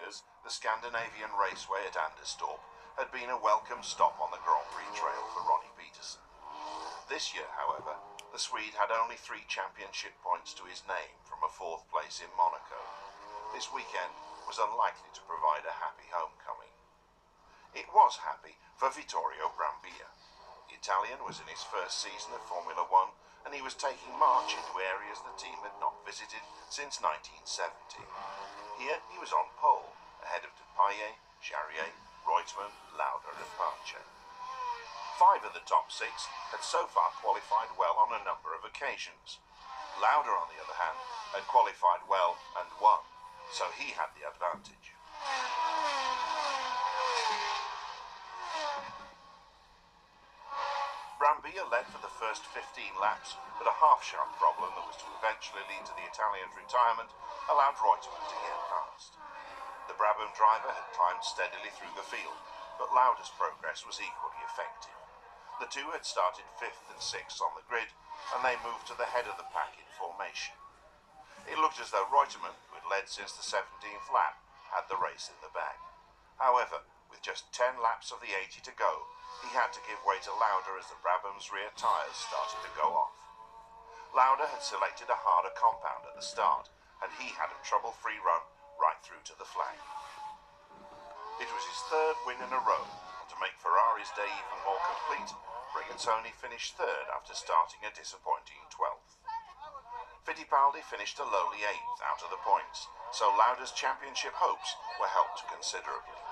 years, the Scandinavian Raceway at Anderstorp had been a welcome stop on the Grand Prix trail for Ronnie Peterson. This year, however, the Swede had only 3 championship points to his name from a 4th place in Monaco. This weekend was unlikely to provide a happy homecoming. It was happy for Vittorio Brambilla. The Italian was in his first season of Formula One, and he was taking march into areas the team had not visited since 1970. Here he was on pole, ahead of Depailler, Jarier, Reutemann, Lauda and Pace. 5 of the top 6 had so far qualified well on a number of occasions. Lauda, on the other hand, had qualified well and won, so he had the advantage. Brambilla led for the first 15 laps, but a half-shaft problem that was to eventually lead to the Italian's retirement allowed Reutemann to get past. The Brabham driver had climbed steadily through the field, but Lauda's progress was equally effective. The two had started 5th and 6th on the grid, and they moved to the head of the pack in formation. It looked as though Reutemann, who had led since the 17th lap, had the race in the bag. However, with just 10 laps of the 80 to go, he had to give way to Lauda as the Brabham's rear tyres started to go off. Lauda had selected a harder compound at the start, and he had a trouble-free run right through to the flag. It was his 3rd win in a row, and to make Ferrari's day even more complete, Brigatoni finished 3rd after starting a disappointing 12th. Fittipaldi finished a lowly 8th out of the points, so Lauda's championship hopes were helped considerably.